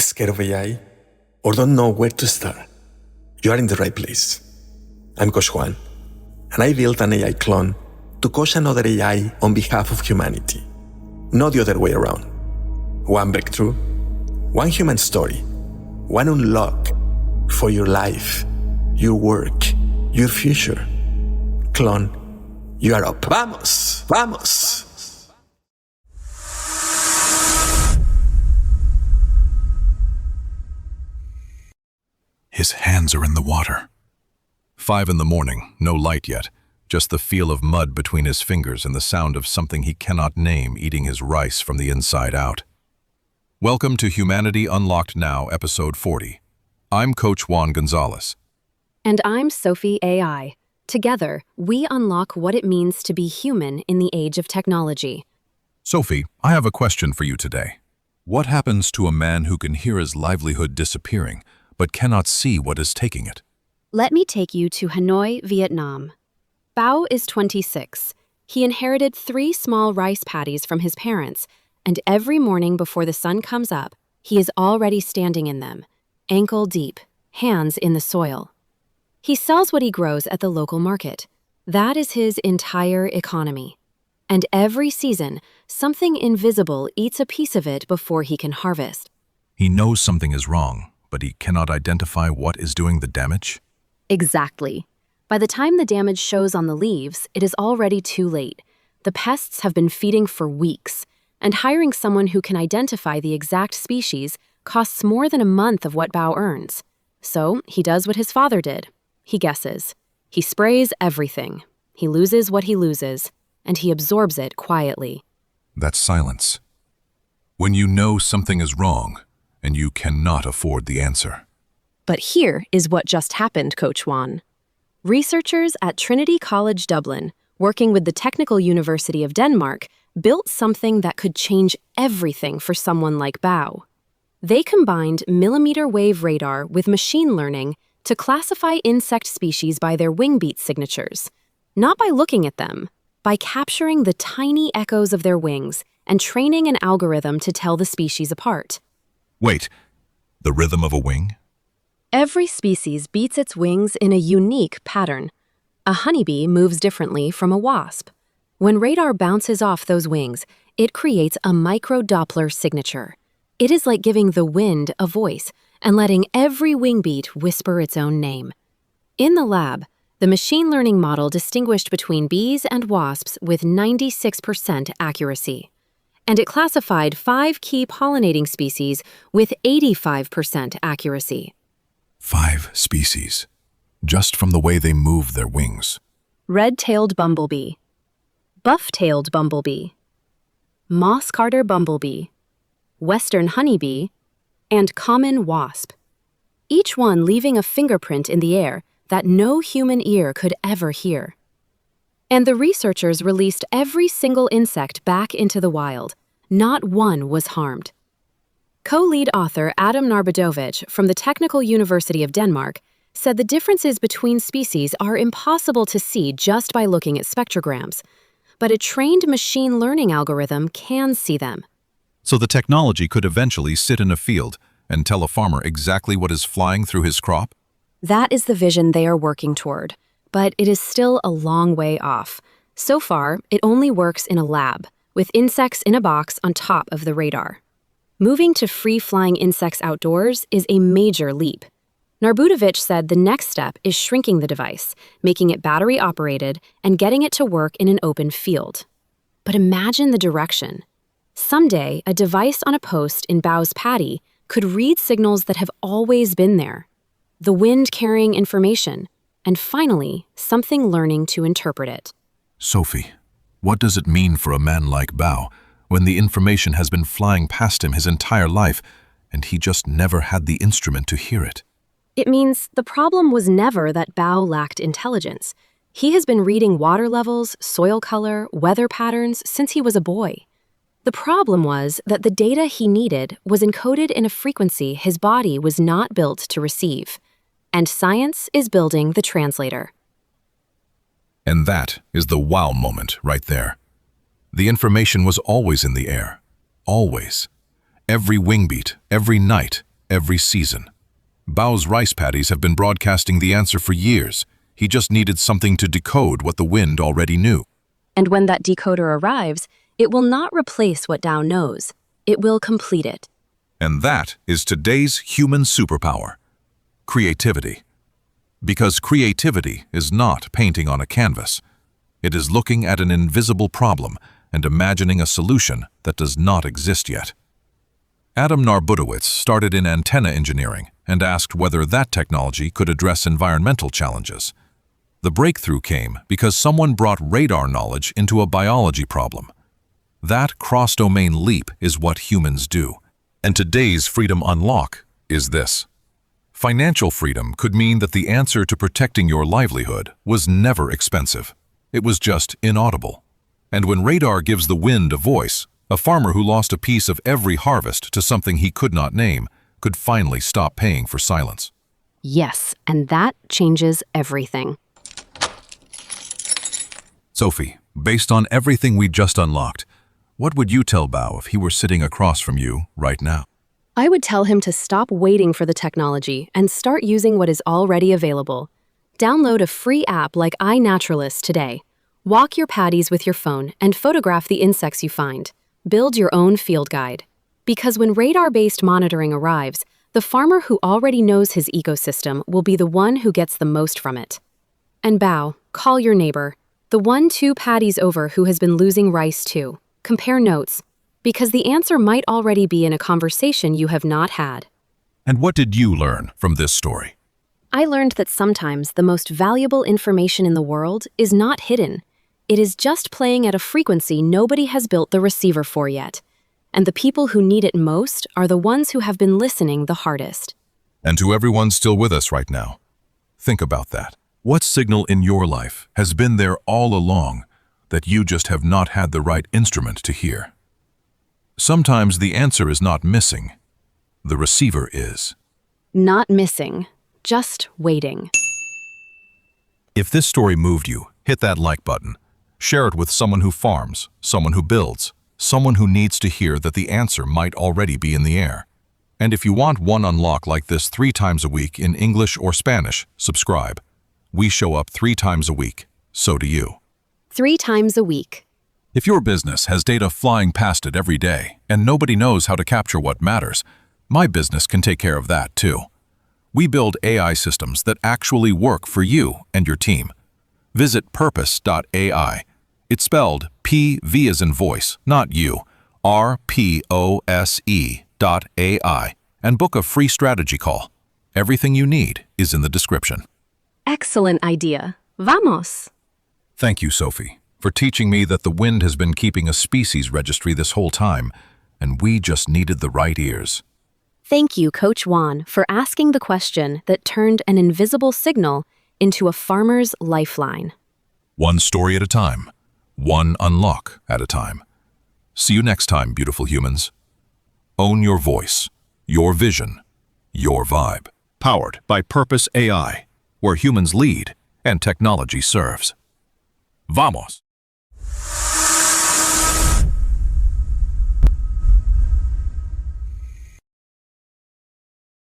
Scared of AI? Or don't know where to start? You are in the right place. I'm Coach Juan, and I built an AI clone to coach another AI on behalf of humanity, not the other way around. One breakthrough, one human story, one unlock for your life, your work, your future. Clone, you are up. Vamos, vamos. His hands are in the water. 5 a.m, no light yet, just the feel of mud between his fingers and the sound of something he cannot name eating his rice from the inside out. Welcome to Humanity Unlocked Now, Episode 40. I'm Coach Juan Gonzalez. And I'm Sophie AI. Together, we unlock what it means to be human in the age of technology. Sophie, I have a question for you today. What happens to a man who can hear his livelihood disappearing, but cannot see what is taking it? Let me take you to Hanoi, Vietnam. Bao is 26. He inherited 3 small rice paddies from his parents, and every morning before the sun comes up, he is already standing in them, ankle deep, hands in the soil. He sells what he grows at the local market. That is his entire economy. And every season, something invisible eats a piece of it before he can harvest. He knows something is wrong, but he cannot identify what is doing the damage? Exactly. By the time the damage shows on the leaves, it is already too late. The pests have been feeding for weeks, and hiring someone who can identify the exact species costs more than a month of what Bao earns. So he does what his father did. He guesses. He sprays everything. He loses what he loses, and he absorbs it quietly. That's silence. When you know something is wrong, and you cannot afford the answer. But here is what just happened, Coach Juan. Researchers at Trinity College Dublin, working with the Technical University of Denmark, built something that could change everything for someone like Bao. They combined millimeter wave radar with machine learning to classify insect species by their wingbeat signatures, not by looking at them, by capturing the tiny echoes of their wings and training an algorithm to tell the species apart. Wait, the rhythm of a wing? Every species beats its wings in a unique pattern. A honeybee moves differently from a wasp. When radar bounces off those wings, it creates a micro-Doppler signature. It is like giving the wind a voice and letting every wing beat whisper its own name. In the lab, the machine learning model distinguished between bees and wasps with 96% accuracy. And it classified 5 key pollinating species with 85% accuracy. 5 species, just from the way they move their wings. Red-tailed bumblebee, buff-tailed bumblebee, moss-carder bumblebee, western honeybee, and common wasp, each one leaving a fingerprint in the air that no human ear could ever hear. And the researchers released every single insect back into the wild. Not one was harmed. Co-lead author Adam Narbadovich from the Technical University of Denmark said the differences between species are impossible to see just by looking at spectrograms, but a trained machine learning algorithm can see them. So the technology could eventually sit in a field and tell a farmer exactly what is flying through his crop? That is the vision they are working toward, but it is still a long way off. So far, it only works in a lab, with insects in a box on top of the radar. Moving to free-flying insects outdoors is a major leap. Narbudovich said the next step is shrinking the device, making it battery-operated, and getting it to work in an open field. But imagine the direction. Someday, a device on a post in Bao's paddy could read signals that have always been there. The wind carrying information, and finally, something learning to interpret it. Sophie, what does it mean for a man like Bao when the information has been flying past him his entire life and he just never had the instrument to hear it? It means the problem was never that Bao lacked intelligence. He has been reading water levels, soil color, weather patterns since he was a boy. The problem was that the data he needed was encoded in a frequency his body was not built to receive. And science is building the translator. And that is the wow moment right there. The information was always in the air. Always. Every wingbeat, every night, every season. Bao's rice paddies have been broadcasting the answer for years. He just needed something to decode what the wind already knew. And when that decoder arrives, it will not replace what Dao knows. It will complete it. And that is today's human superpower: creativity. Because creativity is not painting on a canvas. It is looking at an invisible problem and imagining a solution that does not exist yet. Adam Narbutowitz started in antenna engineering and asked whether that technology could address environmental challenges. The breakthrough came because someone brought radar knowledge into a biology problem. That cross-domain leap is what humans do. And today's freedom unlock is this. Financial freedom could mean that the answer to protecting your livelihood was never expensive. It was just inaudible. And when radar gives the wind a voice, a farmer who lost a piece of every harvest to something he could not name could finally stop paying for silence. Yes, and that changes everything. Sophie, based on everything we just unlocked, what would you tell Bao if he were sitting across from you right now? I would tell him to stop waiting for the technology and start using what is already available. Download a free app like iNaturalist today. Walk your paddies with your phone and photograph the insects you find. Build your own field guide. Because when radar-based monitoring arrives, the farmer who already knows his ecosystem will be the one who gets the most from it. And Bao, call your neighbor, the one 2 paddies over who has been losing rice too. Compare notes, because the answer might already be in a conversation you have not had. And what did you learn from this story? I learned that sometimes the most valuable information in the world is not hidden. It is just playing at a frequency nobody has built the receiver for yet. And the people who need it most are the ones who have been listening the hardest. And to everyone still with us right now, think about that. What signal in your life has been there all along that you just have not had the right instrument to hear? Sometimes the answer is not missing. The receiver is. Not missing, just waiting. If this story moved you, hit that like button. Share it with someone who farms, someone who builds, someone who needs to hear that the answer might already be in the air. And if you want one unlock like this 3 times a week in English or Spanish, subscribe. We show up 3 times a week. So do you. 3 times a week. If your business has data flying past it every day and nobody knows how to capture what matters, my business can take care of that too. We build AI systems that actually work for you and your team. Visit purpose.ai. It's spelled PV as in voice, not you, RPOSE.ai, and book a free strategy call. Everything you need is in the description. Excellent idea. Vamos! Thank you, Sophie, for teaching me that the wind has been keeping a species registry this whole time, and we just needed the right ears. Thank you, Coach Juan, for asking the question that turned an invisible signal into a farmer's lifeline. One story at a time, one unlock at a time. See you next time, beautiful humans. Own your voice, your vision, your vibe. Powered by Purpose AI, where humans lead and technology serves. Vamos!